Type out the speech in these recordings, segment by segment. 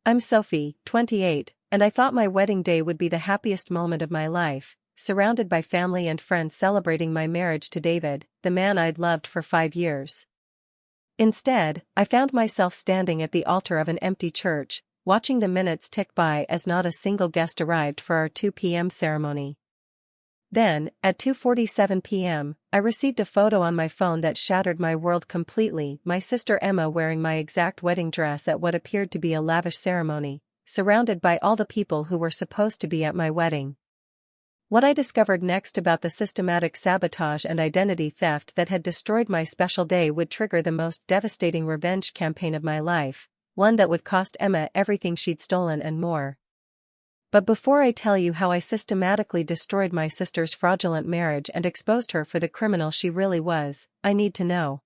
I'm Sophie, 28, and I thought my wedding day would be the happiest moment of my life, surrounded by family and friends celebrating my marriage to David, the man I'd loved for 5 years. Instead, I found myself standing at the altar of an empty church, watching the minutes tick by as not a single guest arrived for our 2 p.m. ceremony. Then, at 2:47 p.m., I received a photo on my phone that shattered my world completely. My sister Emma wearing my exact wedding dress at what appeared to be a lavish ceremony, surrounded by all the people who were supposed to be at my wedding. What I discovered next about the systematic sabotage and identity theft that had destroyed my special day would trigger the most devastating revenge campaign of my life, one that would cost Emma everything she'd stolen and more. But before I tell you how I systematically destroyed my sister's fraudulent marriage and exposed her for the criminal she really was, I need to know.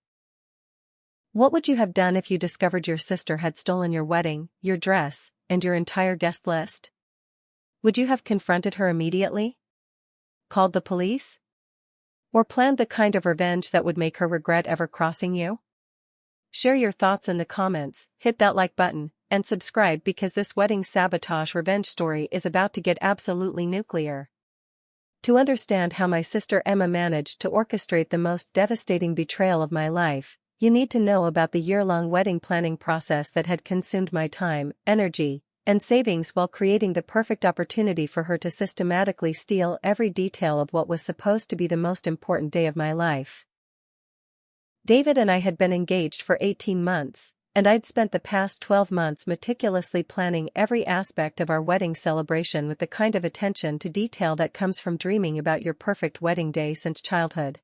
What would you have done if you discovered your sister had stolen your wedding, your dress, and your entire guest list? Would you have confronted her immediately? Called the police? Or planned the kind of revenge that would make her regret ever crossing you? Share your thoughts in the comments, hit that like button, and subscribe because this wedding sabotage revenge story is about to get absolutely nuclear. To understand how my sister Emma managed to orchestrate the most devastating betrayal of my life, you need to know about the year-long wedding planning process that had consumed my time, energy, and savings while creating the perfect opportunity for her to systematically steal every detail of what was supposed to be the most important day of my life. David and I had been engaged for 18 months, and I'd spent the past 12 months meticulously planning every aspect of our wedding celebration with the kind of attention to detail that comes from dreaming about your perfect wedding day since childhood.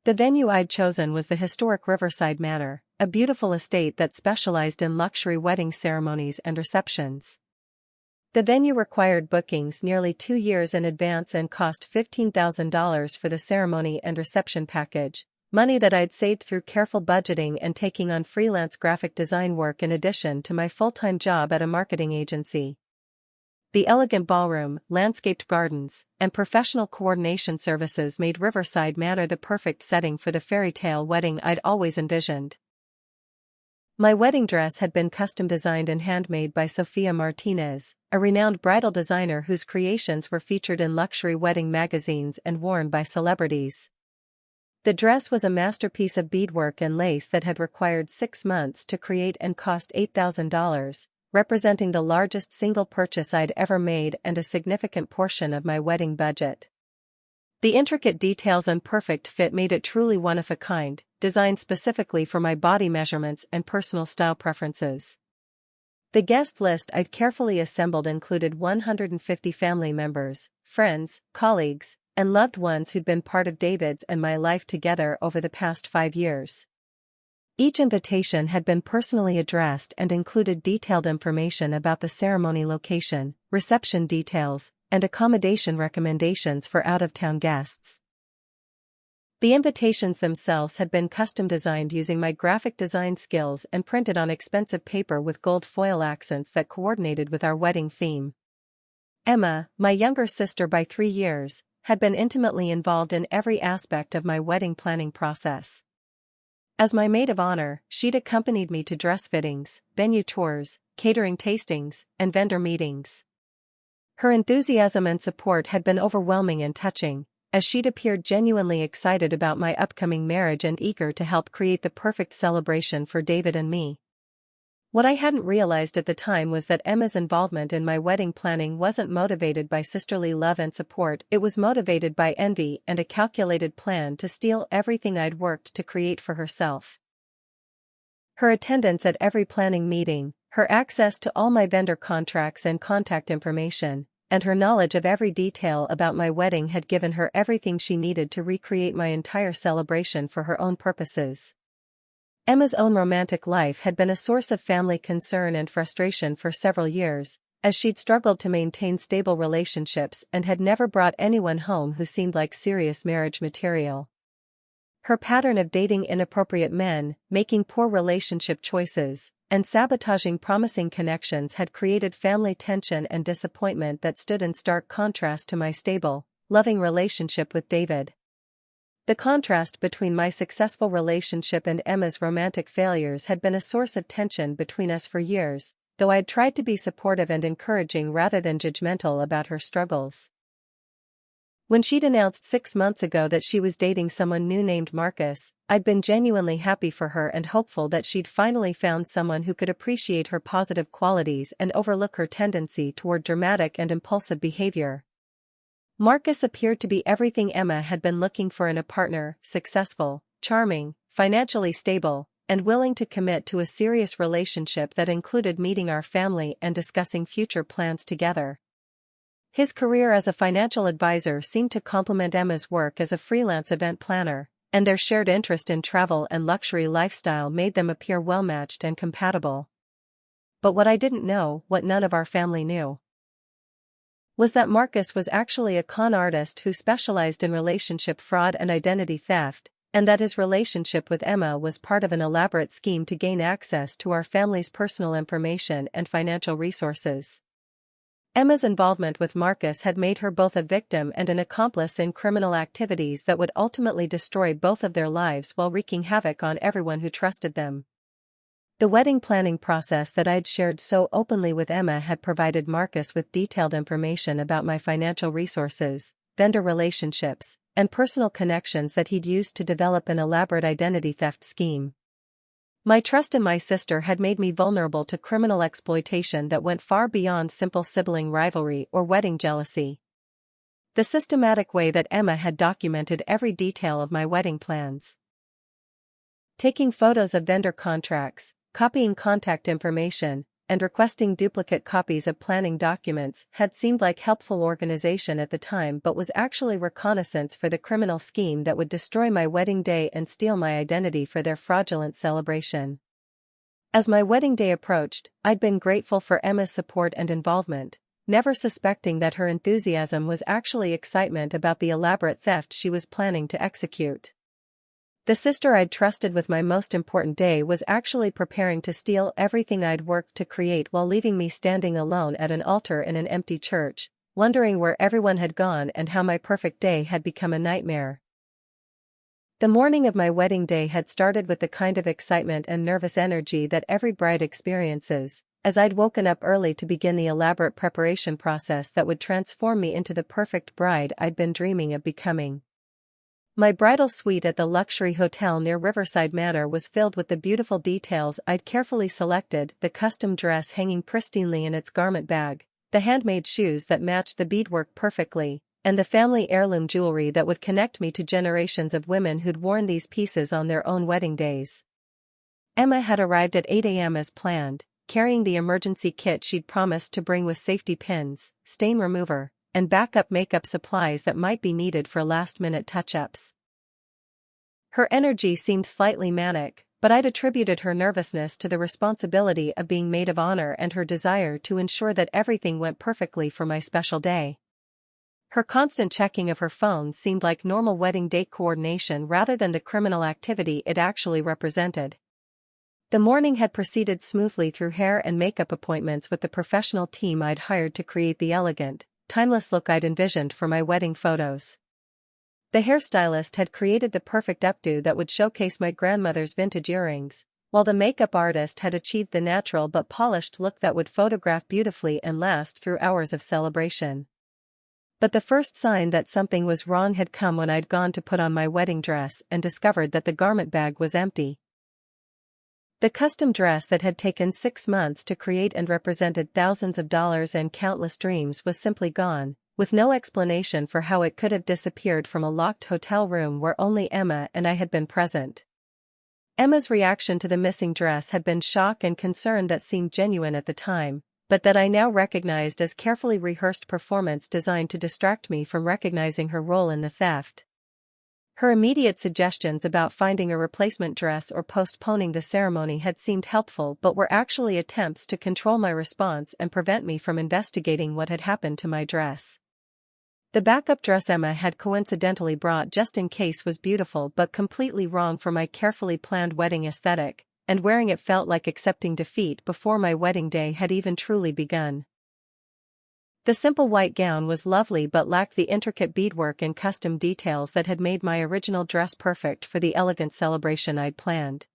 The venue I'd chosen was the historic Riverside Manor, a beautiful estate that specialized in luxury wedding ceremonies and receptions. The venue required bookings nearly 2 years in advance and cost $15,000 for the ceremony and reception package, money that I'd saved through careful budgeting and taking on freelance graphic design work in addition to my full-time job at a marketing agency. The elegant ballroom, landscaped gardens, and professional coordination services made Riverside Manor the perfect setting for the fairy tale wedding I'd always envisioned. My wedding dress had been custom designed and handmade by Sophia Martinez, a renowned bridal designer whose creations were featured in luxury wedding magazines and worn by celebrities. The dress was a masterpiece of beadwork and lace that had required 6 months to create and cost $8,000, representing the largest single purchase I'd ever made and a significant portion of my wedding budget. The intricate details and perfect fit made it truly one of a kind, designed specifically for my body measurements and personal style preferences. The guest list I'd carefully assembled included 150 family members, friends, colleagues, and loved ones who'd been part of David's and my life together over the past 5 years. Each invitation had been personally addressed and included detailed information about the ceremony location, reception details, and accommodation recommendations for out-of-town guests. The invitations themselves had been custom designed using my graphic design skills and printed on expensive paper with gold foil accents that coordinated with our wedding theme. Emma, my younger sister by 3 years, had been intimately involved in every aspect of my wedding planning process. As my maid of honor, she'd accompanied me to dress fittings, venue tours, catering tastings, and vendor meetings. Her enthusiasm and support had been overwhelming and touching, as she'd appeared genuinely excited about my upcoming marriage and eager to help create the perfect celebration for David and me. What I hadn't realized at the time was that Emma's involvement in my wedding planning wasn't motivated by sisterly love and support, it was motivated by envy and a calculated plan to steal everything I'd worked to create for herself. Her attendance at every planning meeting, her access to all my vendor contracts and contact information, and her knowledge of every detail about my wedding had given her everything she needed to recreate my entire celebration for her own purposes. Emma's own romantic life had been a source of family concern and frustration for several years, as she'd struggled to maintain stable relationships and had never brought anyone home who seemed like serious marriage material. Her pattern of dating inappropriate men, making poor relationship choices, and sabotaging promising connections had created family tension and disappointment that stood in stark contrast to my stable, loving relationship with David. The contrast between my successful relationship and Emma's romantic failures had been a source of tension between us for years, though I'd tried to be supportive and encouraging rather than judgmental about her struggles. When she'd announced 6 months ago that she was dating someone new named Marcus, I'd been genuinely happy for her and hopeful that she'd finally found someone who could appreciate her positive qualities and overlook her tendency toward dramatic and impulsive behavior. Marcus appeared to be everything Emma had been looking for in a partner: successful, charming, financially stable, and willing to commit to a serious relationship that included meeting our family and discussing future plans together. His career as a financial advisor seemed to complement Emma's work as a freelance event planner, and their shared interest in travel and luxury lifestyle made them appear well-matched and compatible. But what I didn't know, what none of our family knew, was that Marcus was actually a con artist who specialized in relationship fraud and identity theft, and that his relationship with Emma was part of an elaborate scheme to gain access to our family's personal information and financial resources. Emma's involvement with Marcus had made her both a victim and an accomplice in criminal activities that would ultimately destroy both of their lives while wreaking havoc on everyone who trusted them. The wedding planning process that I'd shared so openly with Emma had provided Marcus with detailed information about my financial resources, vendor relationships, and personal connections that he'd used to develop an elaborate identity theft scheme. My trust in my sister had made me vulnerable to criminal exploitation that went far beyond simple sibling rivalry or wedding jealousy. The systematic way that Emma had documented every detail of my wedding plans, taking photos of vendor contracts, copying contact information, and requesting duplicate copies of planning documents, had seemed like helpful organization at the time, but was actually reconnaissance for the criminal scheme that would destroy my wedding day and steal my identity for their fraudulent celebration. As my wedding day approached, I'd been grateful for Emma's support and involvement, never suspecting that her enthusiasm was actually excitement about the elaborate theft she was planning to execute. The sister I'd trusted with my most important day was actually preparing to steal everything I'd worked to create while leaving me standing alone at an altar in an empty church, wondering where everyone had gone and how my perfect day had become a nightmare. The morning of my wedding day had started with the kind of excitement and nervous energy that every bride experiences, as I'd woken up early to begin the elaborate preparation process that would transform me into the perfect bride I'd been dreaming of becoming. My bridal suite at the luxury hotel near Riverside Manor was filled with the beautiful details I'd carefully selected: the custom dress hanging pristinely in its garment bag, the handmade shoes that matched the beadwork perfectly, and the family heirloom jewelry that would connect me to generations of women who'd worn these pieces on their own wedding days. Emma had arrived at 8 a.m. as planned, carrying the emergency kit she'd promised to bring with safety pins, stain remover, and backup makeup supplies that might be needed for last-minute touch-ups. Her energy seemed slightly manic, but I'd attributed her nervousness to the responsibility of being maid of honor and her desire to ensure that everything went perfectly for my special day. Her constant checking of her phone seemed like normal wedding day coordination rather than the criminal activity it actually represented. The morning had proceeded smoothly through hair and makeup appointments with the professional team I'd hired to create the elegant, timeless look I'd envisioned for my wedding photos. The hairstylist had created the perfect updo that would showcase my grandmother's vintage earrings, while the makeup artist had achieved the natural but polished look that would photograph beautifully and last through hours of celebration. But the first sign that something was wrong had come when I'd gone to put on my wedding dress and discovered that the garment bag was empty. The custom dress that had taken 6 months to create and represented thousands of dollars and countless dreams was simply gone, with no explanation for how it could have disappeared from a locked hotel room where only Emma and I had been present. Emma's reaction to the missing dress had been shock and concern that seemed genuine at the time, but that I now recognized as carefully rehearsed performance designed to distract me from recognizing her role in the theft. Her immediate suggestions about finding a replacement dress or postponing the ceremony had seemed helpful but were actually attempts to control my response and prevent me from investigating what had happened to my dress. The backup dress Emma had coincidentally brought just in case was beautiful but completely wrong for my carefully planned wedding aesthetic, and wearing it felt like accepting defeat before my wedding day had even truly begun. The simple white gown was lovely but lacked the intricate beadwork and custom details that had made my original dress perfect for the elegant celebration I'd planned.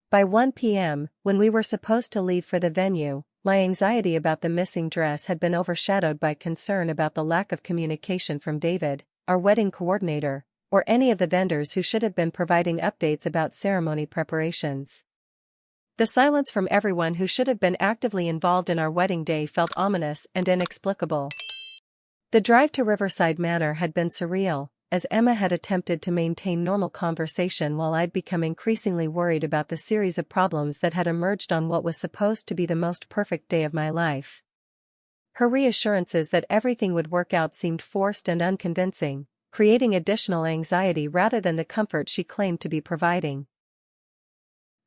By 1 p.m., when we were supposed to leave for the venue, my anxiety about the missing dress had been overshadowed by concern about the lack of communication from David, our wedding coordinator, or any of the vendors who should have been providing updates about ceremony preparations. The silence from everyone who should have been actively involved in our wedding day felt ominous and inexplicable. The drive to Riverside Manor had been surreal, as Emma had attempted to maintain normal conversation while I'd become increasingly worried about the series of problems that had emerged on what was supposed to be the most perfect day of my life. Her reassurances that everything would work out seemed forced and unconvincing, creating additional anxiety rather than the comfort she claimed to be providing.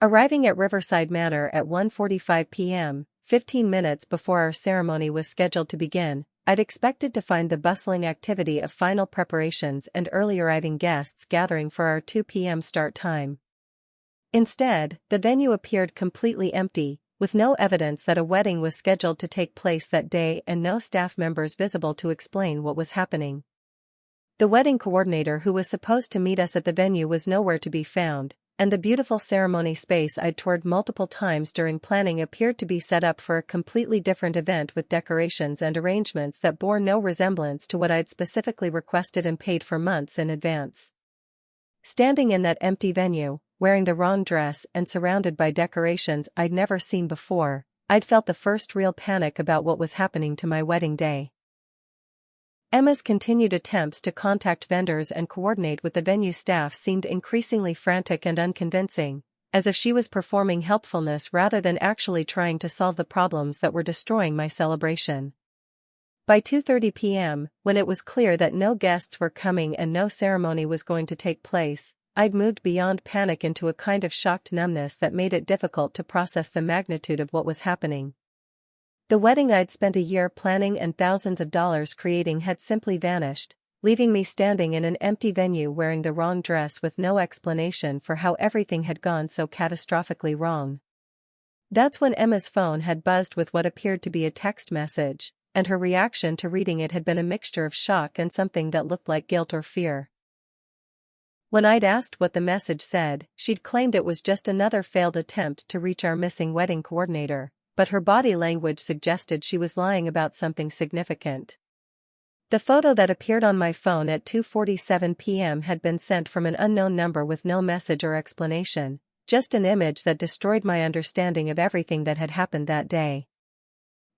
Arriving at Riverside Manor at 1:45 p.m., 15 minutes before our ceremony was scheduled to begin, I'd expected to find the bustling activity of final preparations and early arriving guests gathering for our 2 p.m. start time. Instead, the venue appeared completely empty, with no evidence that a wedding was scheduled to take place that day and no staff members visible to explain what was happening. The wedding coordinator who was supposed to meet us at the venue was nowhere to be found, and the beautiful ceremony space I'd toured multiple times during planning appeared to be set up for a completely different event with decorations and arrangements that bore no resemblance to what I'd specifically requested and paid for months in advance. Standing in that empty venue, wearing the wrong dress and surrounded by decorations I'd never seen before, I'd felt the first real panic about what was happening to my wedding day. Emma's continued attempts to contact vendors and coordinate with the venue staff seemed increasingly frantic and unconvincing, as if she was performing helpfulness rather than actually trying to solve the problems that were destroying my celebration. By 2:30 p.m., when it was clear that no guests were coming and no ceremony was going to take place, I'd moved beyond panic into a kind of shocked numbness that made it difficult to process the magnitude of what was happening. The wedding I'd spent a year planning and thousands of dollars creating had simply vanished, leaving me standing in an empty venue wearing the wrong dress with no explanation for how everything had gone so catastrophically wrong. That's when Emma's phone had buzzed with what appeared to be a text message, and her reaction to reading it had been a mixture of shock and something that looked like guilt or fear. When I'd asked what the message said, she'd claimed it was just another failed attempt to reach our missing wedding coordinator, but her body language suggested she was lying about something significant. The photo that appeared on my phone at 2:47 p.m. had been sent from an unknown number with no message or explanation, just an image that destroyed my understanding of everything that had happened that day.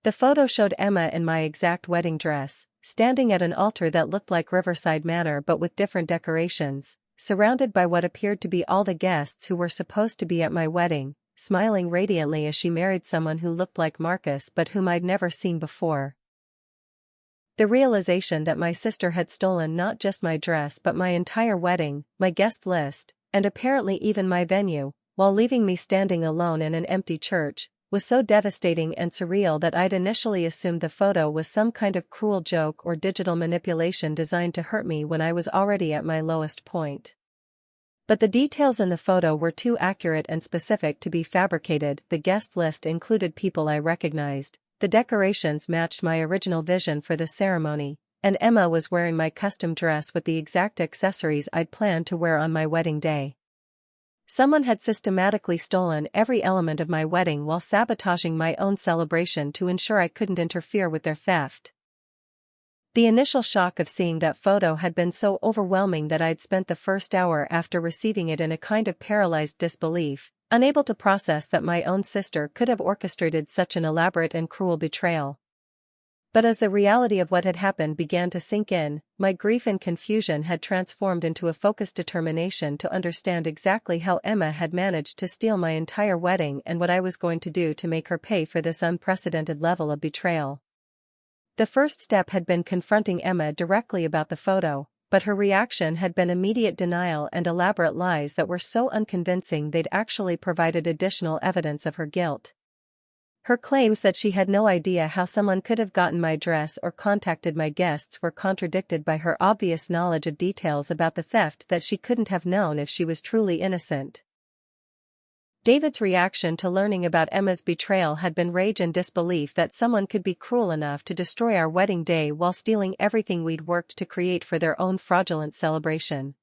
The photo showed Emma in my exact wedding dress, standing at an altar that looked like Riverside Manor but with different decorations, surrounded by what appeared to be all the guests who were supposed to be at my wedding, smiling radiantly as she married someone who looked like Marcus but whom I'd never seen before. The realization that my sister had stolen not just my dress but my entire wedding, my guest list, and apparently even my venue, while leaving me standing alone in an empty church, was so devastating and surreal that I'd initially assumed the photo was some kind of cruel joke or digital manipulation designed to hurt me when I was already at my lowest point. But the details in the photo were too accurate and specific to be fabricated. The guest list included people I recognized, the decorations matched my original vision for the ceremony, and Emma was wearing my custom dress with the exact accessories I'd planned to wear on my wedding day. Someone had systematically stolen every element of my wedding while sabotaging my own celebration to ensure I couldn't interfere with their theft. The initial shock of seeing that photo had been so overwhelming that I'd spent the first hour after receiving it in a kind of paralyzed disbelief, unable to process that my own sister could have orchestrated such an elaborate and cruel betrayal. But as the reality of what had happened began to sink in, my grief and confusion had transformed into a focused determination to understand exactly how Emma had managed to steal my entire wedding and what I was going to do to make her pay for this unprecedented level of betrayal. The first step had been confronting Emma directly about the photo, but her reaction had been immediate denial and elaborate lies that were so unconvincing they'd actually provided additional evidence of her guilt. Her claims that she had no idea how someone could have gotten my dress or contacted my guests were contradicted by her obvious knowledge of details about the theft that she couldn't have known if she was truly innocent. David's reaction to learning about Emma's betrayal had been rage and disbelief that someone could be cruel enough to destroy our wedding day while stealing everything we'd worked to create for their own fraudulent celebration.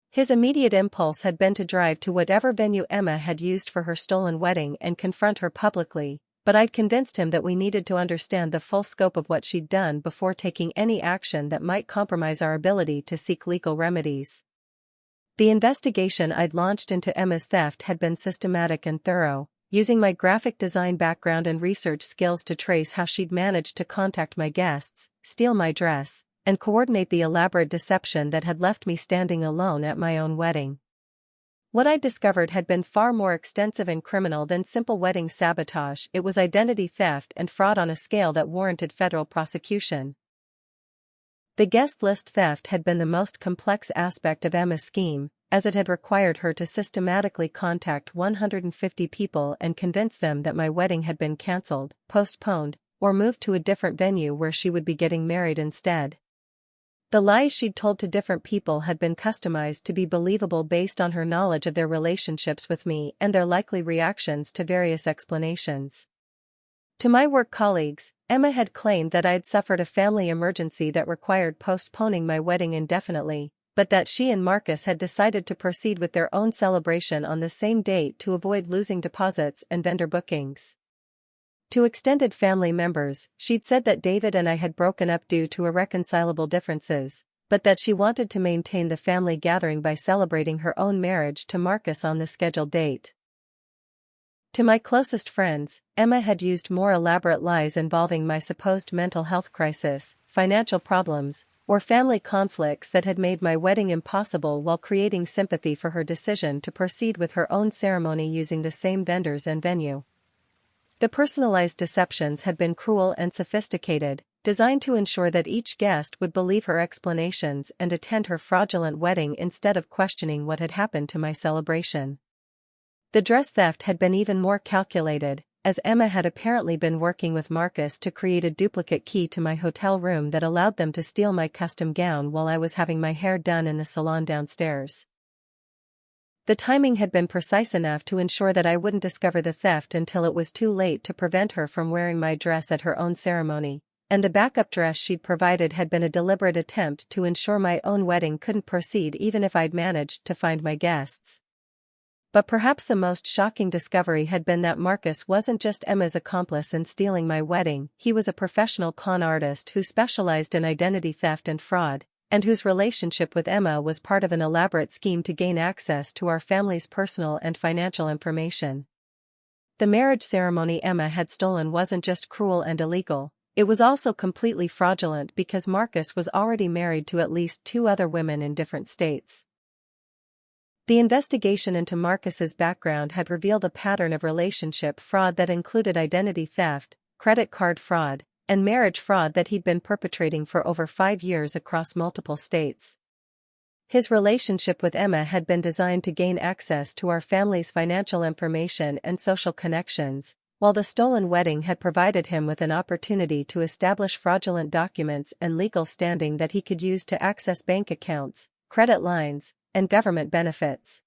His immediate impulse had been to drive to whatever venue Emma had used for her stolen wedding and confront her publicly, but I'd convinced him that we needed to understand the full scope of what she'd done before taking any action that might compromise our ability to seek legal remedies. The investigation I'd launched into Emma's theft had been systematic and thorough, using my graphic design background and research skills to trace how she'd managed to contact my guests, steal my dress, and coordinate the elaborate deception that had left me standing alone at my own wedding. What I'd discovered had been far more extensive and criminal than simple wedding sabotage. It was identity theft and fraud on a scale that warranted federal prosecution. The guest list theft had been the most complex aspect of Emma's scheme, as it had required her to systematically contact 150 people and convince them that my wedding had been cancelled, postponed, or moved to a different venue where she would be getting married instead. The lies she'd told to different people had been customized to be believable based on her knowledge of their relationships with me and their likely reactions to various explanations. To my work colleagues, Emma had claimed that I'd suffered a family emergency that required postponing my wedding indefinitely, but that she and Marcus had decided to proceed with their own celebration on the same date to avoid losing deposits and vendor bookings. To extended family members, she'd said that David and I had broken up due to irreconcilable differences, but that she wanted to maintain the family gathering by celebrating her own marriage to Marcus on the scheduled date. To my closest friends, Emma had used more elaborate lies involving my supposed mental health crisis, financial problems, or family conflicts that had made my wedding impossible while creating sympathy for her decision to proceed with her own ceremony using the same vendors and venue. The personalized deceptions had been cruel and sophisticated, designed to ensure that each guest would believe her explanations and attend her fraudulent wedding instead of questioning what had happened to my celebration. The dress theft had been even more calculated, as Emma had apparently been working with Marcus to create a duplicate key to my hotel room that allowed them to steal my custom gown while I was having my hair done in the salon downstairs. The timing had been precise enough to ensure that I wouldn't discover the theft until it was too late to prevent her from wearing my dress at her own ceremony, and the backup dress she'd provided had been a deliberate attempt to ensure my own wedding couldn't proceed even if I'd managed to find my guests. But perhaps the most shocking discovery had been that Marcus wasn't just Emma's accomplice in stealing my wedding, he was a professional con artist who specialized in identity theft and fraud, and whose relationship with Emma was part of an elaborate scheme to gain access to our family's personal and financial information. The marriage ceremony Emma had stolen wasn't just cruel and illegal, it was also completely fraudulent because Marcus was already married to at least 2 other women in different states. The investigation into Marcus's background had revealed a pattern of relationship fraud that included identity theft, credit card fraud, and marriage fraud that he'd been perpetrating for over 5 years across multiple states. His relationship with Emma had been designed to gain access to our family's financial information and social connections, while the stolen wedding had provided him with an opportunity to establish fraudulent documents and legal standing that he could use to access bank accounts, credit lines, and government benefits.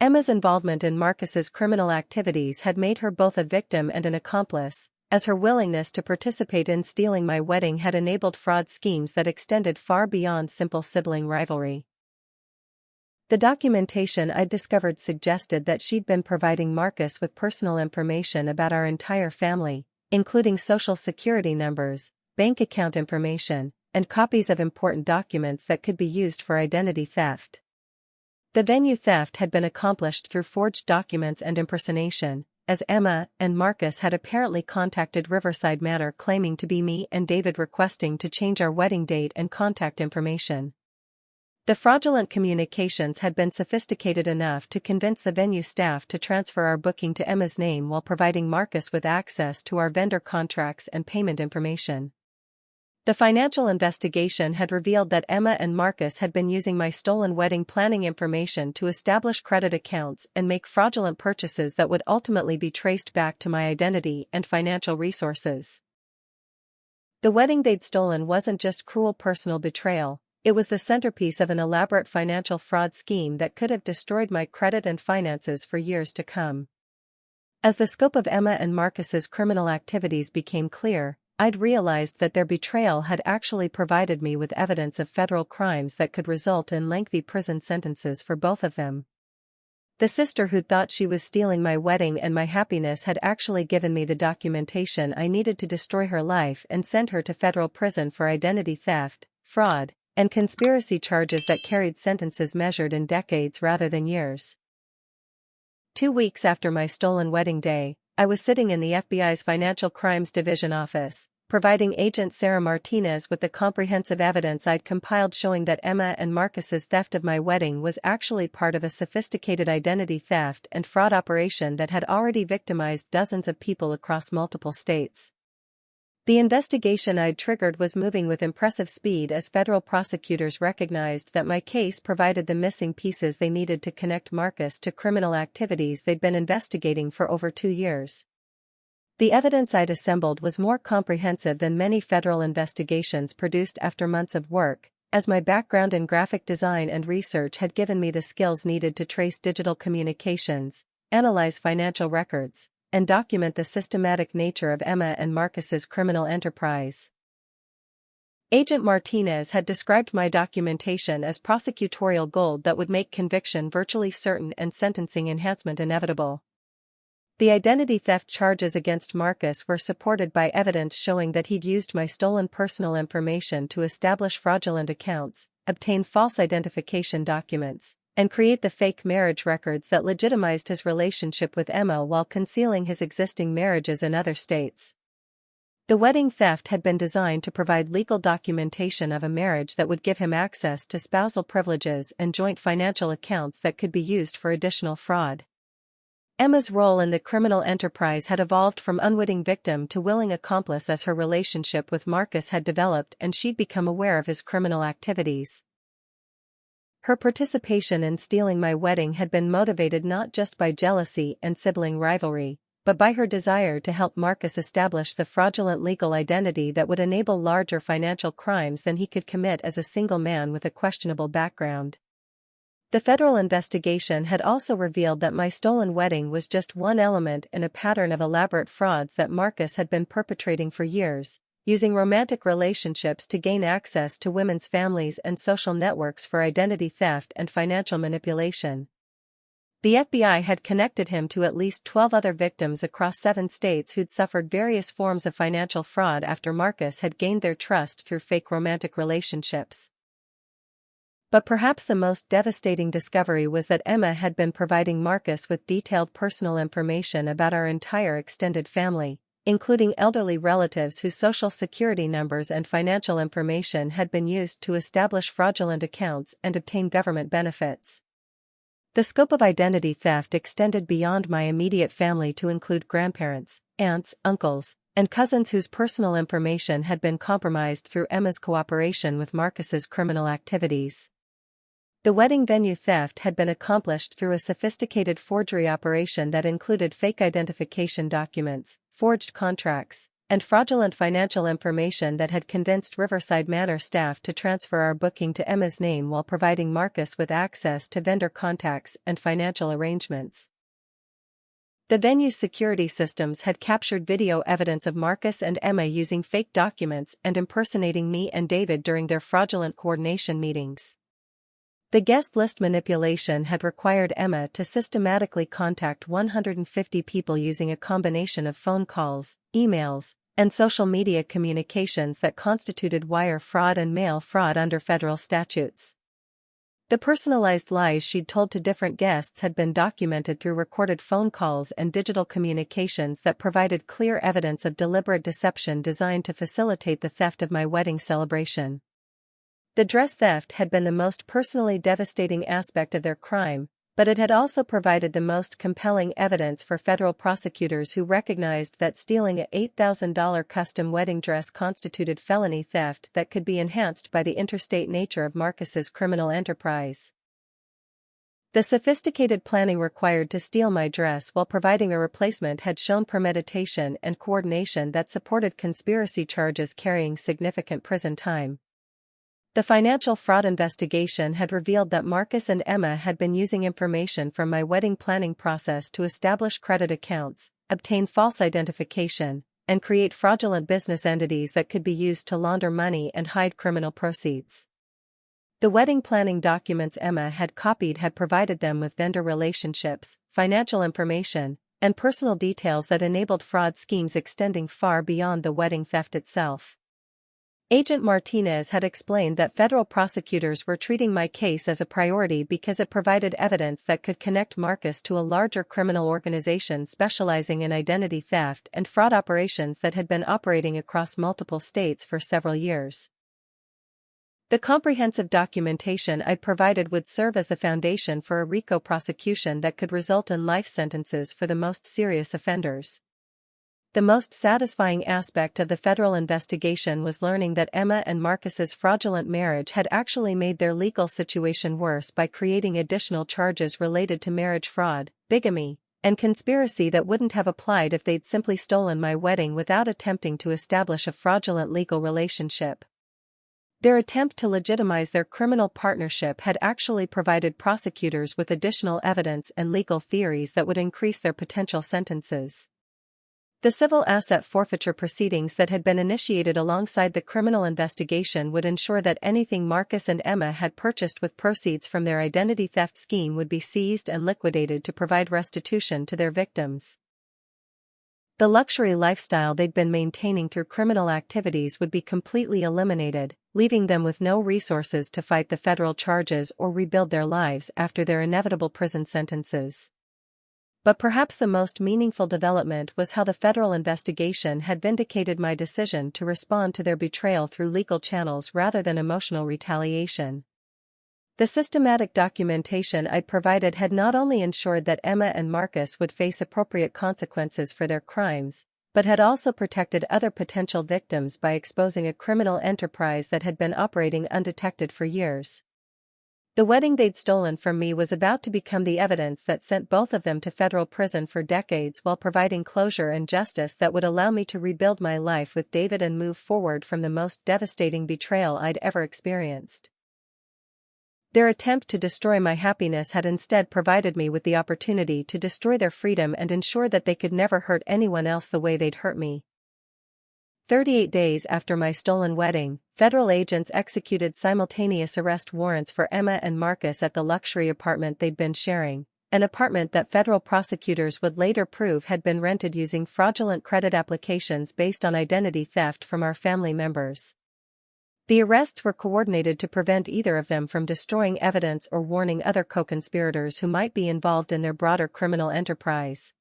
Emma's involvement in Marcus's criminal activities had made her both a victim and an accomplice, as her willingness to participate in stealing my wedding had enabled fraud schemes that extended far beyond simple sibling rivalry. The documentation I'd discovered suggested that she'd been providing Marcus with personal information about our entire family, including social security numbers, bank account information, and copies of important documents that could be used for identity theft. The venue theft had been accomplished through forged documents and impersonation, as Emma and Marcus had apparently contacted Riverside Manor claiming to be me and David requesting to change our wedding date and contact information. The fraudulent communications had been sophisticated enough to convince the venue staff to transfer our booking to Emma's name while providing Marcus with access to our vendor contracts and payment information. The financial investigation had revealed that Emma and Marcus had been using my stolen wedding planning information to establish credit accounts and make fraudulent purchases that would ultimately be traced back to my identity and financial resources. The wedding they'd stolen wasn't just cruel personal betrayal, it was the centerpiece of an elaborate financial fraud scheme that could have destroyed my credit and finances for years to come. As the scope of Emma and Marcus's criminal activities became clear, I'd realized that their betrayal had actually provided me with evidence of federal crimes that could result in lengthy prison sentences for both of them. The sister who thought she was stealing my wedding and my happiness had actually given me the documentation I needed to destroy her life and send her to federal prison for identity theft, fraud, and conspiracy charges that carried sentences measured in decades rather than years. 2 weeks after my stolen wedding day, I was sitting in the FBI's Financial Crimes Division office, providing Agent Sarah Martinez with the comprehensive evidence I'd compiled showing that Emma and Marcus's theft of my wedding was actually part of a sophisticated identity theft and fraud operation that had already victimized dozens of people across multiple states. The investigation I'd triggered was moving with impressive speed as federal prosecutors recognized that my case provided the missing pieces they needed to connect Marcus to criminal activities they'd been investigating for over 2 years. The evidence I'd assembled was more comprehensive than many federal investigations produced after months of work, as my background in graphic design and research had given me the skills needed to trace digital communications, analyze financial records, and document the systematic nature of Emma and Marcus's criminal enterprise. Agent Martinez had described my documentation as prosecutorial gold that would make conviction virtually certain and sentencing enhancement inevitable. The identity theft charges against Marcus were supported by evidence showing that he'd used my stolen personal information to establish fraudulent accounts, obtain false identification documents, and create the fake marriage records that legitimized his relationship with Emma while concealing his existing marriages in other states. The wedding theft had been designed to provide legal documentation of a marriage that would give him access to spousal privileges and joint financial accounts that could be used for additional fraud. Emma's role in the criminal enterprise had evolved from unwitting victim to willing accomplice as her relationship with Marcus had developed and she'd become aware of his criminal activities. Her participation in stealing my wedding had been motivated not just by jealousy and sibling rivalry, but by her desire to help Marcus establish the fraudulent legal identity that would enable larger financial crimes than he could commit as a single man with a questionable background. The federal investigation had also revealed that my stolen wedding was just one element in a pattern of elaborate frauds that Marcus had been perpetrating for years, using romantic relationships to gain access to women's families and social networks for identity theft and financial manipulation. The FBI had connected him to at least 12 other victims across 7 states who'd suffered various forms of financial fraud after Marcus had gained their trust through fake romantic relationships. But perhaps the most devastating discovery was that Emma had been providing Marcus with detailed personal information about our entire extended family, including elderly relatives whose social security numbers and financial information had been used to establish fraudulent accounts and obtain government benefits. The scope of identity theft extended beyond my immediate family to include grandparents, aunts, uncles, and cousins whose personal information had been compromised through Emma's cooperation with Marcus's criminal activities. The wedding venue theft had been accomplished through a sophisticated forgery operation that included fake identification documents, forged contracts, and fraudulent financial information that had convinced Riverside Manor staff to transfer our booking to Emma's name while providing Marcus with access to vendor contacts and financial arrangements. The venue's security systems had captured video evidence of Marcus and Emma using fake documents and impersonating me and David during their fraudulent coordination meetings. The guest list manipulation had required Emma to systematically contact 150 people using a combination of phone calls, emails, and social media communications that constituted wire fraud and mail fraud under federal statutes. The personalized lies she'd told to different guests had been documented through recorded phone calls and digital communications that provided clear evidence of deliberate deception designed to facilitate the theft of my wedding celebration. The dress theft had been the most personally devastating aspect of their crime, but it had also provided the most compelling evidence for federal prosecutors who recognized that stealing a $8,000 custom wedding dress constituted felony theft that could be enhanced by the interstate nature of Marcus's criminal enterprise. The sophisticated planning required to steal my dress while providing a replacement had shown premeditation and coordination that supported conspiracy charges carrying significant prison time. The financial fraud investigation had revealed that Marcus and Emma had been using information from my wedding planning process to establish credit accounts, obtain false identification, and create fraudulent business entities that could be used to launder money and hide criminal proceeds. The wedding planning documents Emma had copied had provided them with vendor relationships, financial information, and personal details that enabled fraud schemes extending far beyond the wedding theft itself. Agent Martinez had explained that federal prosecutors were treating my case as a priority because it provided evidence that could connect Marcus to a larger criminal organization specializing in identity theft and fraud operations that had been operating across multiple states for several years. The comprehensive documentation I'd provided would serve as the foundation for a RICO prosecution that could result in life sentences for the most serious offenders. The most satisfying aspect of the federal investigation was learning that Emma and Marcus's fraudulent marriage had actually made their legal situation worse by creating additional charges related to marriage fraud, bigamy, and conspiracy that wouldn't have applied if they'd simply stolen my wedding without attempting to establish a fraudulent legal relationship. Their attempt to legitimize their criminal partnership had actually provided prosecutors with additional evidence and legal theories that would increase their potential sentences. The civil asset forfeiture proceedings that had been initiated alongside the criminal investigation would ensure that anything Marcus and Emma had purchased with proceeds from their identity theft scheme would be seized and liquidated to provide restitution to their victims. The luxury lifestyle they'd been maintaining through criminal activities would be completely eliminated, leaving them with no resources to fight the federal charges or rebuild their lives after their inevitable prison sentences. But perhaps the most meaningful development was how the federal investigation had vindicated my decision to respond to their betrayal through legal channels rather than emotional retaliation. The systematic documentation I'd provided had not only ensured that Emma and Marcus would face appropriate consequences for their crimes, but had also protected other potential victims by exposing a criminal enterprise that had been operating undetected for years. The wedding they'd stolen from me was about to become the evidence that sent both of them to federal prison for decades while providing closure and justice that would allow me to rebuild my life with David and move forward from the most devastating betrayal I'd ever experienced. Their attempt to destroy my happiness had instead provided me with the opportunity to destroy their freedom and ensure that they could never hurt anyone else the way they'd hurt me. 38 days after my stolen wedding, federal agents executed simultaneous arrest warrants for Emma and Marcus at the luxury apartment they'd been sharing, an apartment that federal prosecutors would later prove had been rented using fraudulent credit applications based on identity theft from our family members. The arrests were coordinated to prevent either of them from destroying evidence or warning other co-conspirators who might be involved in their broader criminal enterprise.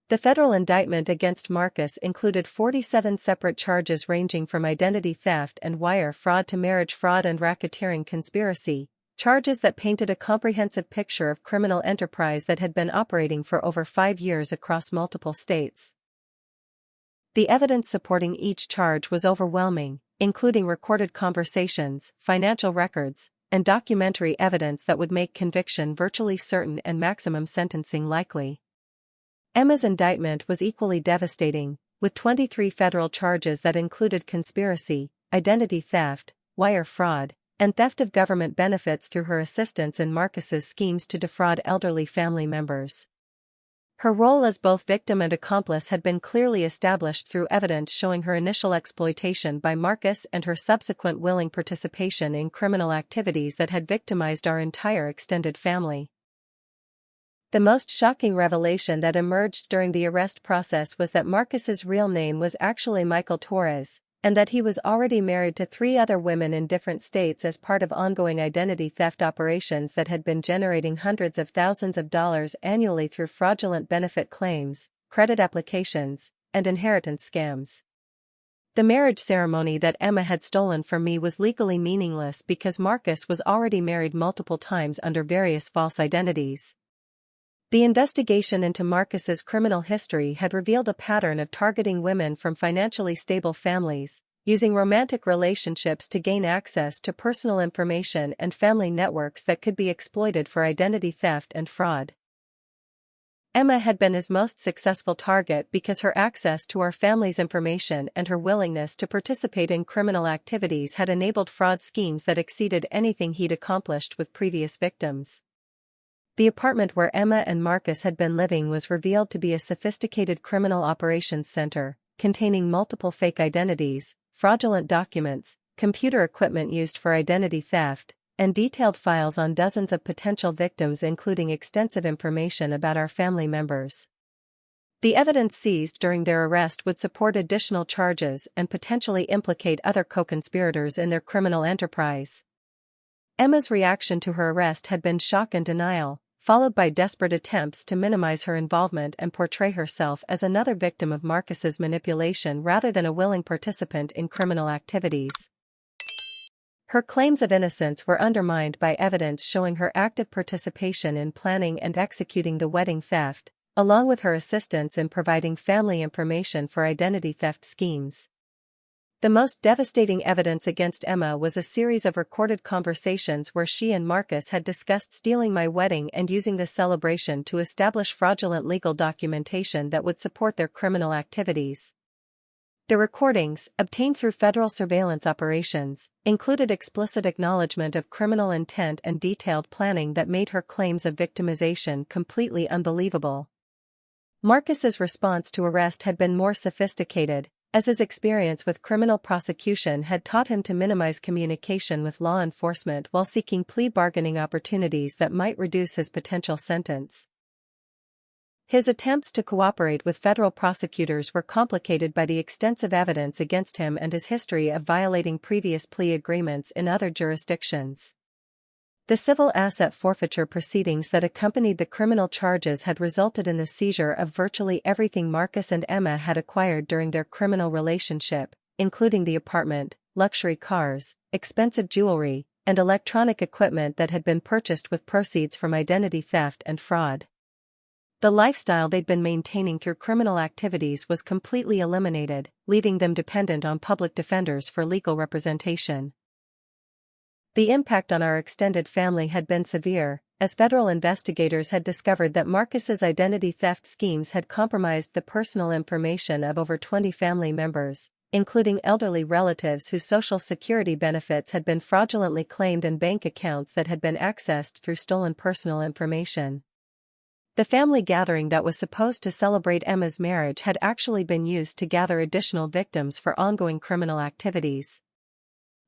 The federal indictment against Marcus included 47 separate charges ranging from identity theft and wire fraud to marriage fraud and racketeering conspiracy, charges that painted a comprehensive picture of criminal enterprise that had been operating for over 5 years across multiple states. The evidence supporting each charge was overwhelming, including recorded conversations, financial records, and documentary evidence that would make conviction virtually certain and maximum sentencing likely. Emma's indictment was equally devastating, with 23 federal charges that included conspiracy, identity theft, wire fraud, and theft of government benefits through her assistance in Marcus's schemes to defraud elderly family members. Her role as both victim and accomplice had been clearly established through evidence showing her initial exploitation by Marcus and her subsequent willing participation in criminal activities that had victimized our entire extended family. The most shocking revelation that emerged during the arrest process was that Marcus's real name was actually Michael Torres, and that he was already married to 3 other women in different states as part of ongoing identity theft operations that had been generating hundreds of thousands of dollars annually through fraudulent benefit claims, credit applications, and inheritance scams. The marriage ceremony that Emma had stolen from me was legally meaningless because Marcus was already married multiple times under various false identities. The investigation into Marcus's criminal history had revealed a pattern of targeting women from financially stable families, using romantic relationships to gain access to personal information and family networks that could be exploited for identity theft and fraud. Emma had been his most successful target because her access to our family's information and her willingness to participate in criminal activities had enabled fraud schemes that exceeded anything he'd accomplished with previous victims. The apartment where Emma and Marcus had been living was revealed to be a sophisticated criminal operations center, containing multiple fake identities, fraudulent documents, computer equipment used for identity theft, and detailed files on dozens of potential victims, including extensive information about our family members. The evidence seized during their arrest would support additional charges and potentially implicate other co-conspirators in their criminal enterprise. Emma's reaction to her arrest had been shock and denial, followed by desperate attempts to minimize her involvement and portray herself as another victim of Marcus's manipulation rather than a willing participant in criminal activities. Her claims of innocence were undermined by evidence showing her active participation in planning and executing the wedding theft, along with her assistance in providing family information for identity theft schemes. The most devastating evidence against Emma was a series of recorded conversations where she and Marcus had discussed stealing my wedding and using the celebration to establish fraudulent legal documentation that would support their criminal activities. The recordings, obtained through federal surveillance operations, included explicit acknowledgement of criminal intent and detailed planning that made her claims of victimization completely unbelievable. Marcus's response to arrest had been more sophisticated, as his experience with criminal prosecution had taught him to minimize communication with law enforcement while seeking plea bargaining opportunities that might reduce his potential sentence. His attempts to cooperate with federal prosecutors were complicated by the extensive evidence against him and his history of violating previous plea agreements in other jurisdictions. The civil asset forfeiture proceedings that accompanied the criminal charges had resulted in the seizure of virtually everything Marcus and Emma had acquired during their criminal relationship, including the apartment, luxury cars, expensive jewelry, and electronic equipment that had been purchased with proceeds from identity theft and fraud. The lifestyle they'd been maintaining through criminal activities was completely eliminated, leaving them dependent on public defenders for legal representation. The impact on our extended family had been severe, as federal investigators had discovered that Marcus's identity theft schemes had compromised the personal information of over 20 family members, including elderly relatives whose Social Security benefits had been fraudulently claimed and bank accounts that had been accessed through stolen personal information. The family gathering that was supposed to celebrate Emma's marriage had actually been used to gather additional victims for ongoing criminal activities.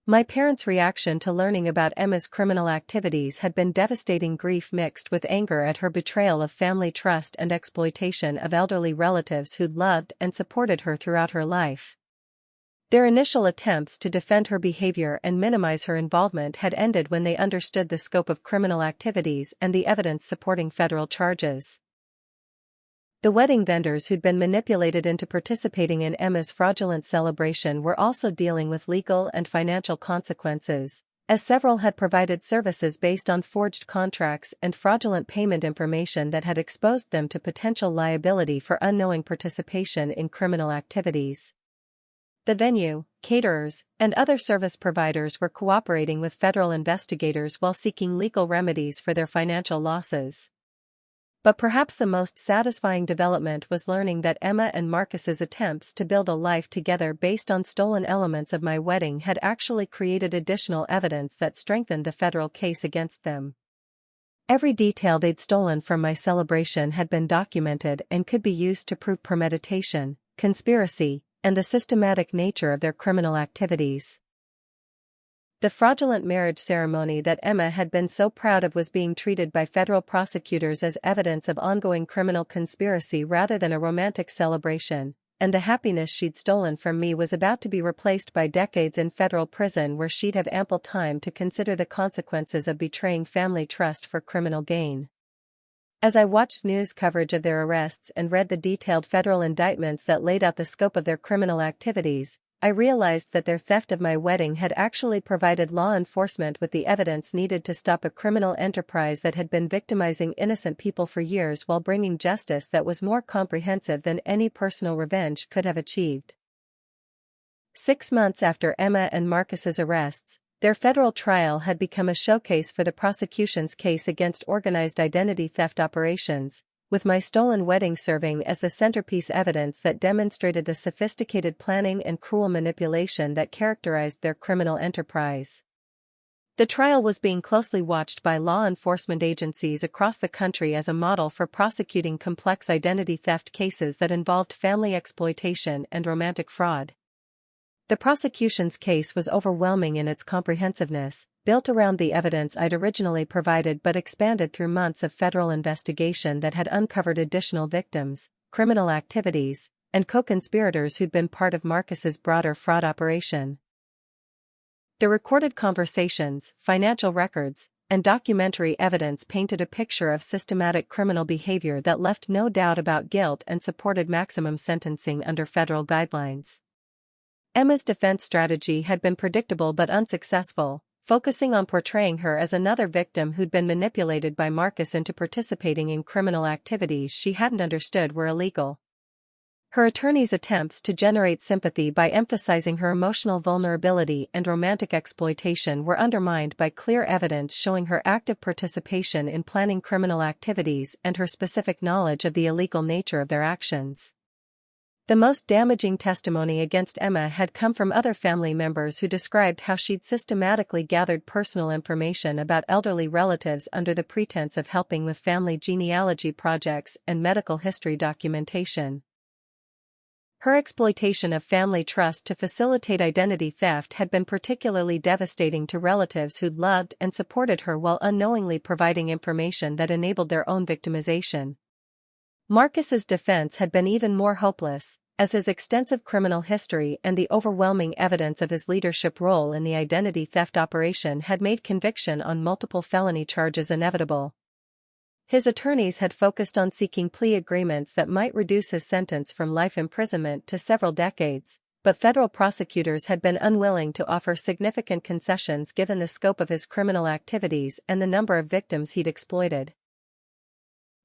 My parents' reaction to learning about Emma's criminal activities had been devastating grief mixed with anger at her betrayal of family trust and exploitation of elderly relatives who'd loved and supported her throughout her life. Their initial attempts to defend her behavior and minimize her involvement had ended when they understood the scope of criminal activities and the evidence supporting federal charges. The wedding vendors who'd been manipulated into participating in Emma's fraudulent celebration were also dealing with legal and financial consequences, as several had provided services based on forged contracts and fraudulent payment information that had exposed them to potential liability for unknowing participation in criminal activities. The venue, caterers, and other service providers were cooperating with federal investigators while seeking legal remedies for their financial losses. But perhaps the most satisfying development was learning that Emma and Marcus's attempts to build a life together based on stolen elements of my wedding had actually created additional evidence that strengthened the federal case against them. Every detail they'd stolen from my celebration had been documented and could be used to prove premeditation, conspiracy, and the systematic nature of their criminal activities. The fraudulent marriage ceremony that Emma had been so proud of was being treated by federal prosecutors as evidence of ongoing criminal conspiracy rather than a romantic celebration, and the happiness she'd stolen from me was about to be replaced by decades in federal prison where she'd have ample time to consider the consequences of betraying family trust for criminal gain. As I watched news coverage of their arrests and read the detailed federal indictments that laid out the scope of their criminal activities, I realized that their theft of my wedding had actually provided law enforcement with the evidence needed to stop a criminal enterprise that had been victimizing innocent people for years while bringing justice that was more comprehensive than any personal revenge could have achieved. 6 months after Emma and Marcus's arrests, their federal trial had become a showcase for the prosecution's case against organized identity theft operations, with my stolen wedding serving as the centerpiece evidence that demonstrated the sophisticated planning and cruel manipulation that characterized their criminal enterprise. The trial was being closely watched by law enforcement agencies across the country as a model for prosecuting complex identity theft cases that involved family exploitation and romantic fraud. The prosecution's case was overwhelming in its comprehensiveness, built around the evidence I'd originally provided but expanded through months of federal investigation that had uncovered additional victims, criminal activities, and co-conspirators who'd been part of Marcus's broader fraud operation. The recorded conversations, financial records, and documentary evidence painted a picture of systematic criminal behavior that left no doubt about guilt and supported maximum sentencing under federal guidelines. Emma's defense strategy had been predictable but unsuccessful, focusing on portraying her as another victim who'd been manipulated by Marcus into participating in criminal activities she hadn't understood were illegal. Her attorney's attempts to generate sympathy by emphasizing her emotional vulnerability and romantic exploitation were undermined by clear evidence showing her active participation in planning criminal activities and her specific knowledge of the illegal nature of their actions. The most damaging testimony against Emma had come from other family members who described how she'd systematically gathered personal information about elderly relatives under the pretense of helping with family genealogy projects and medical history documentation. Her exploitation of family trust to facilitate identity theft had been particularly devastating to relatives who'd loved and supported her while unknowingly providing information that enabled their own victimization. Marcus's defense had been even more hopeless, as his extensive criminal history and the overwhelming evidence of his leadership role in the identity theft operation had made conviction on multiple felony charges inevitable. His attorneys had focused on seeking plea agreements that might reduce his sentence from life imprisonment to several decades, but federal prosecutors had been unwilling to offer significant concessions given the scope of his criminal activities and the number of victims he'd exploited.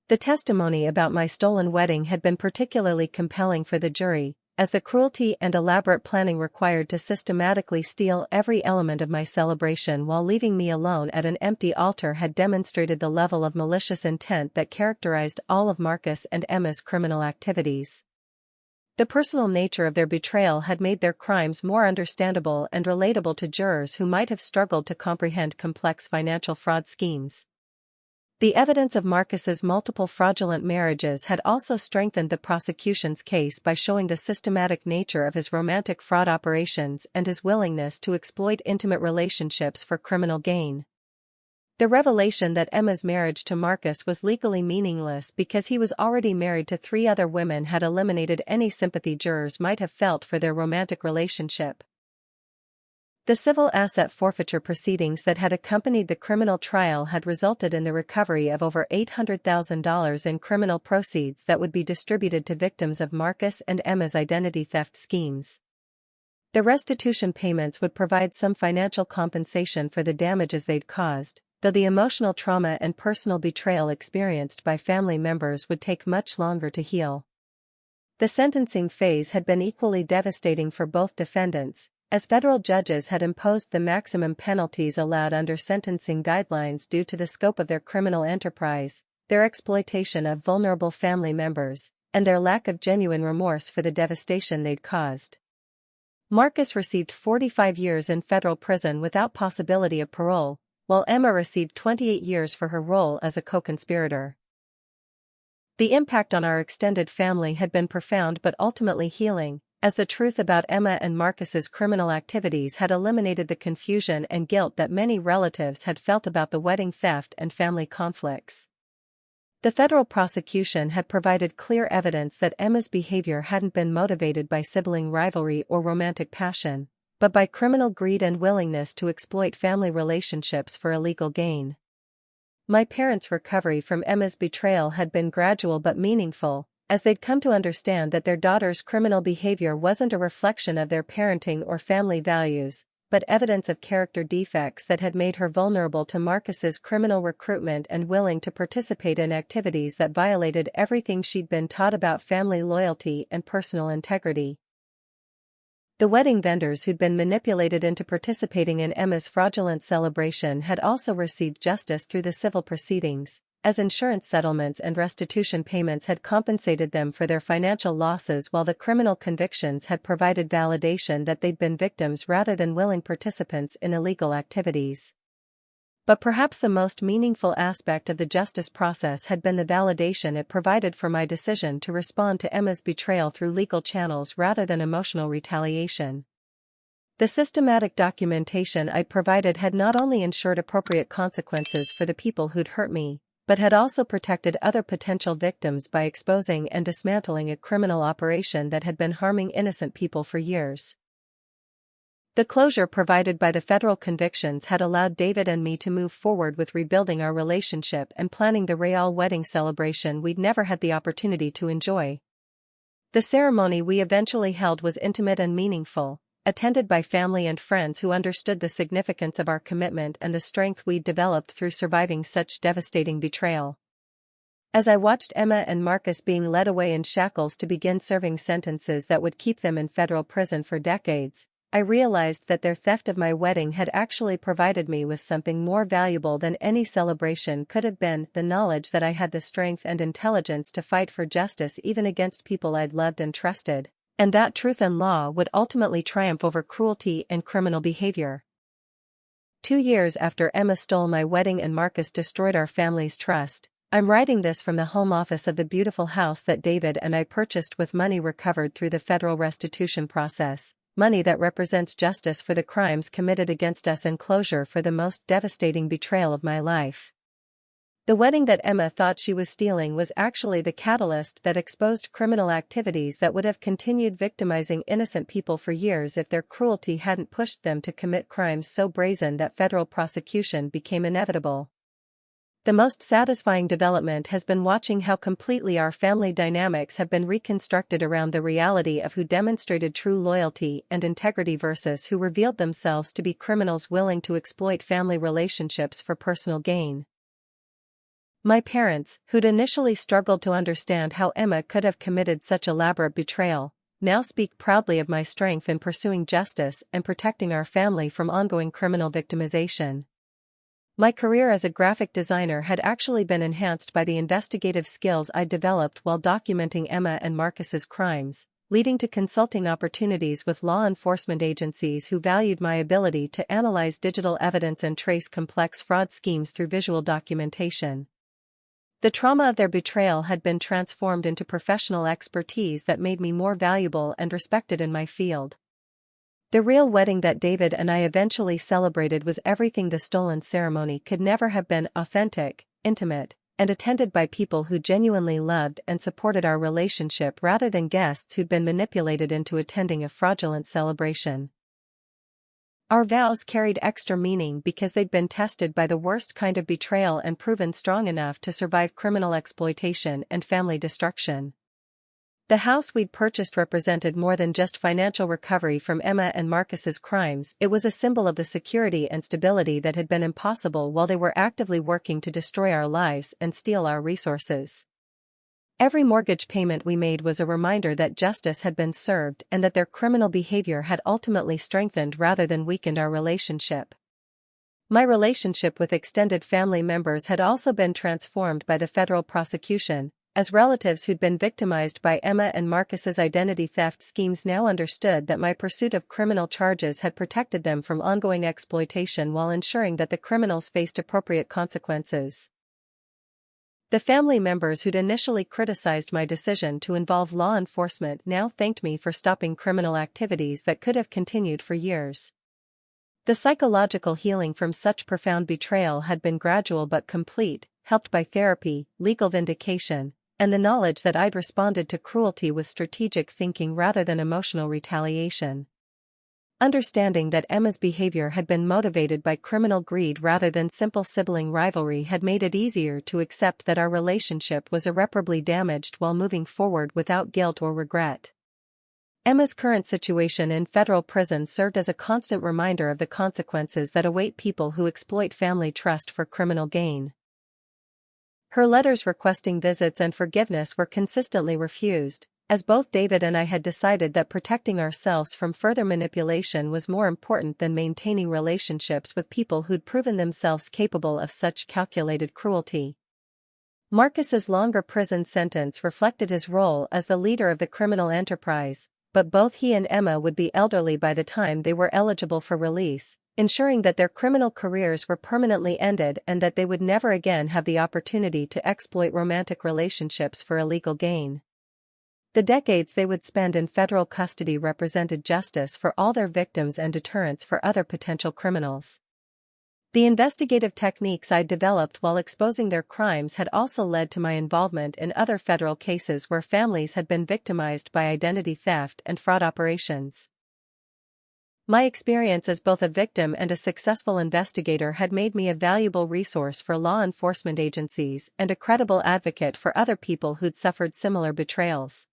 The testimony about my stolen wedding had been particularly compelling for the jury, as the cruelty and elaborate planning required to systematically steal every element of my celebration while leaving me alone at an empty altar had demonstrated the level of malicious intent that characterized all of Marcus and Emma's criminal activities. The personal nature of their betrayal had made their crimes more understandable and relatable to jurors who might have struggled to comprehend complex financial fraud schemes. The evidence of Marcus's multiple fraudulent marriages had also strengthened the prosecution's case by showing the systematic nature of his romantic fraud operations and his willingness to exploit intimate relationships for criminal gain. The revelation that Emma's marriage to Marcus was legally meaningless because he was already married to 3 other women had eliminated any sympathy jurors might have felt for their romantic relationship. The civil asset forfeiture proceedings that had accompanied the criminal trial had resulted in the recovery of over $800,000 in criminal proceeds that would be distributed to victims of Marcus and Emma's identity theft schemes. The restitution payments would provide some financial compensation for the damages they'd caused, though the emotional trauma and personal betrayal experienced by family members would take much longer to heal. The sentencing phase had been equally devastating for both defendants, as federal judges had imposed the maximum penalties allowed under sentencing guidelines due to the scope of their criminal enterprise, their exploitation of vulnerable family members, and their lack of genuine remorse for the devastation they'd caused. Marcus received 45 years in federal prison without possibility of parole, while Emma received 28 years for her role as a co-conspirator. The impact on our extended family had been profound but ultimately healing, as the truth about Emma and Marcus's criminal activities had eliminated the confusion and guilt that many relatives had felt about the wedding theft and family conflicts. The federal prosecution had provided clear evidence that Emma's behavior hadn't been motivated by sibling rivalry or romantic passion, but by criminal greed and willingness to exploit family relationships for illegal gain. My parents' recovery from Emma's betrayal had been gradual but meaningful, as they'd come to understand that their daughter's criminal behavior wasn't a reflection of their parenting or family values, but evidence of character defects that had made her vulnerable to Marcus's criminal recruitment and willing to participate in activities that violated everything she'd been taught about family loyalty and personal integrity. The wedding vendors who'd been manipulated into participating in Emma's fraudulent celebration had also received justice through the civil proceedings, as insurance settlements and restitution payments had compensated them for their financial losses while the criminal convictions had provided validation that they'd been victims rather than willing participants in illegal activities. But perhaps the most meaningful aspect of the justice process had been the validation it provided for my decision to respond to Emma's betrayal through legal channels rather than emotional retaliation. The systematic documentation I'd provided had not only ensured appropriate consequences for the people who'd hurt me, but had also protected other potential victims by exposing and dismantling a criminal operation that had been harming innocent people for years. The closure provided by the federal convictions had allowed David and me to move forward with rebuilding our relationship and planning the royal wedding celebration we'd never had the opportunity to enjoy. The ceremony we eventually held was intimate and meaningful, attended by family and friends who understood the significance of our commitment and the strength we'd developed through surviving such devastating betrayal. As I watched Emma and Marcus being led away in shackles to begin serving sentences that would keep them in federal prison for decades, I realized that their theft of my wedding had actually provided me with something more valuable than any celebration could have been: the knowledge that I had the strength and intelligence to fight for justice even against people I'd loved and trusted, and that truth and law would ultimately triumph over cruelty and criminal behavior. 2 years after Emma stole my wedding and Marcus destroyed our family's trust, I'm writing this from the home office of the beautiful house that David and I purchased with money recovered through the federal restitution process. Money that represents justice for the crimes committed against us and closure for the most devastating betrayal of my life. The wedding that Emma thought she was stealing was actually the catalyst that exposed criminal activities that would have continued victimizing innocent people for years if their cruelty hadn't pushed them to commit crimes so brazen that federal prosecution became inevitable. The most satisfying development has been watching how completely our family dynamics have been reconstructed around the reality of who demonstrated true loyalty and integrity versus who revealed themselves to be criminals willing to exploit family relationships for personal gain. My parents, who'd initially struggled to understand how Emma could have committed such elaborate betrayal, now speak proudly of my strength in pursuing justice and protecting our family from ongoing criminal victimization. My career as a graphic designer had actually been enhanced by the investigative skills I'd developed while documenting Emma and Marcus's crimes, leading to consulting opportunities with law enforcement agencies who valued my ability to analyze digital evidence and trace complex fraud schemes through visual documentation. The trauma of their betrayal had been transformed into professional expertise that made me more valuable and respected in my field. The real wedding that David and I eventually celebrated was everything the stolen ceremony could never have been: authentic, intimate, and attended by people who genuinely loved and supported our relationship rather than guests who'd been manipulated into attending a fraudulent celebration. Our vows carried extra meaning because they'd been tested by the worst kind of betrayal and proven strong enough to survive criminal exploitation and family destruction. The house we'd purchased represented more than just financial recovery from Emma and Marcus's crimes. It was a symbol of the security and stability that had been impossible while they were actively working to destroy our lives and steal our resources. Every mortgage payment we made was a reminder that justice had been served and that their criminal behavior had ultimately strengthened rather than weakened our relationship. My relationship with extended family members had also been transformed by the federal prosecution, as relatives who'd been victimized by Emma and Marcus's identity theft schemes now understood that my pursuit of criminal charges had protected them from ongoing exploitation while ensuring that the criminals faced appropriate consequences. The family members who'd initially criticized my decision to involve law enforcement now thanked me for stopping criminal activities that could have continued for years. The psychological healing from such profound betrayal had been gradual but complete, helped by therapy, legal vindication, and the knowledge that I'd responded to cruelty with strategic thinking rather than emotional retaliation. Understanding that Emma's behavior had been motivated by criminal greed rather than simple sibling rivalry had made it easier to accept that our relationship was irreparably damaged while moving forward without guilt or regret. Emma's current situation in federal prison served as a constant reminder of the consequences that await people who exploit family trust for criminal gain. Her letters requesting visits and forgiveness were consistently refused, as both David and I had decided that protecting ourselves from further manipulation was more important than maintaining relationships with people who'd proven themselves capable of such calculated cruelty. Marcus's longer prison sentence reflected his role as the leader of the criminal enterprise, but both he and Emma would be elderly by the time they were eligible for release, ensuring that their criminal careers were permanently ended and that they would never again have the opportunity to exploit romantic relationships for illegal gain. The decades they would spend in federal custody represented justice for all their victims and deterrence for other potential criminals. The investigative techniques I'd developed while exposing their crimes had also led to my involvement in other federal cases where families had been victimized by identity theft and fraud operations. My experience as both a victim and a successful investigator had made me a valuable resource for law enforcement agencies and a credible advocate for other people who'd suffered similar betrayals.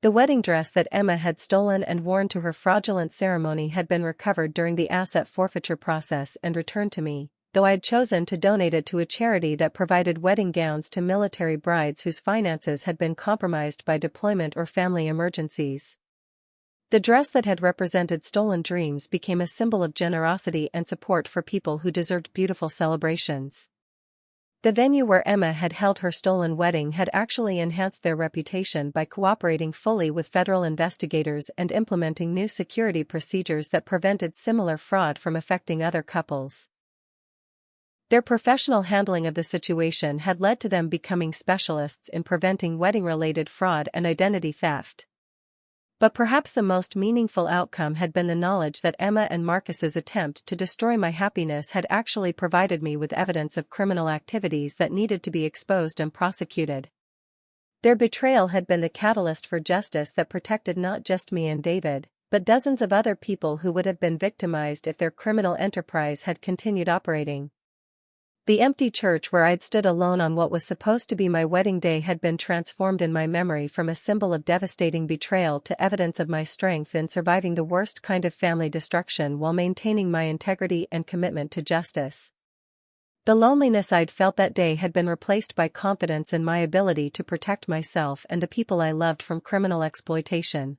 The wedding dress that Emma had stolen and worn to her fraudulent ceremony had been recovered during the asset forfeiture process and returned to me, though I had chosen to donate it to a charity that provided wedding gowns to military brides whose finances had been compromised by deployment or family emergencies. The dress that had represented stolen dreams became a symbol of generosity and support for people who deserved beautiful celebrations. The venue where Emma had held her stolen wedding had actually enhanced their reputation by cooperating fully with federal investigators and implementing new security procedures that prevented similar fraud from affecting other couples. Their professional handling of the situation had led to them becoming specialists in preventing wedding-related fraud and identity theft. But perhaps the most meaningful outcome had been the knowledge that Emma and Marcus's attempt to destroy my happiness had actually provided me with evidence of criminal activities that needed to be exposed and prosecuted. Their betrayal had been the catalyst for justice that protected not just me and David, but dozens of other people who would have been victimized if their criminal enterprise had continued operating. The empty church where I'd stood alone on what was supposed to be my wedding day had been transformed in my memory from a symbol of devastating betrayal to evidence of my strength in surviving the worst kind of family destruction while maintaining my integrity and commitment to justice. The loneliness I'd felt that day had been replaced by confidence in my ability to protect myself and the people I loved from criminal exploitation.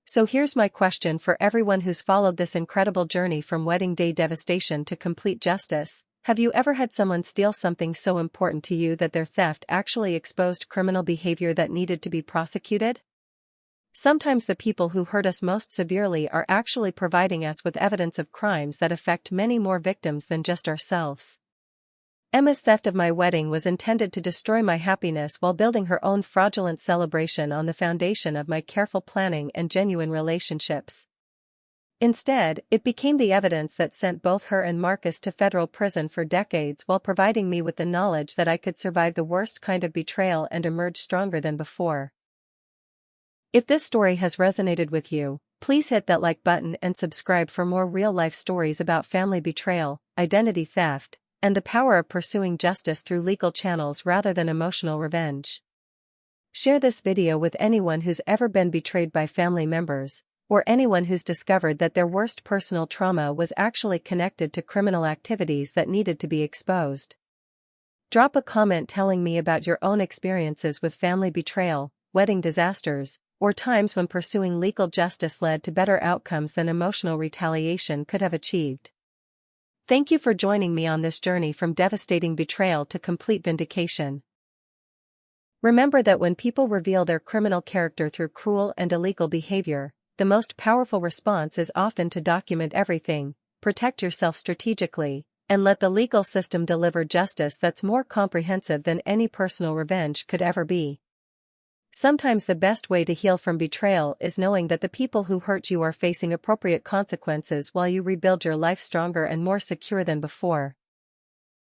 So here's my question for everyone who's followed this incredible journey from wedding day devastation to complete justice. Have you ever had someone steal something so important to you that their theft actually exposed criminal behavior that needed to be prosecuted? Sometimes the people who hurt us most severely are actually providing us with evidence of crimes that affect many more victims than just ourselves. Emma's theft of my wedding was intended to destroy my happiness while building her own fraudulent celebration on the foundation of my careful planning and genuine relationships. Instead, it became the evidence that sent both her and Marcus to federal prison for decades while providing me with the knowledge that I could survive the worst kind of betrayal and emerge stronger than before. If this story has resonated with you, please hit that like button and subscribe for more real-life stories about family betrayal, identity theft, and the power of pursuing justice through legal channels rather than emotional revenge. Share this video with anyone who's ever been betrayed by family members, or anyone who's discovered that their worst personal trauma was actually connected to criminal activities that needed to be exposed. Drop a comment telling me about your own experiences with family betrayal, wedding disasters, or times when pursuing legal justice led to better outcomes than emotional retaliation could have achieved. Thank you for joining me on this journey from devastating betrayal to complete vindication. Remember that when people reveal their criminal character through cruel and illegal behavior, the most powerful response is often to document everything, protect yourself strategically, and let the legal system deliver justice that's more comprehensive than any personal revenge could ever be. Sometimes the best way to heal from betrayal is knowing that the people who hurt you are facing appropriate consequences while you rebuild your life stronger and more secure than before.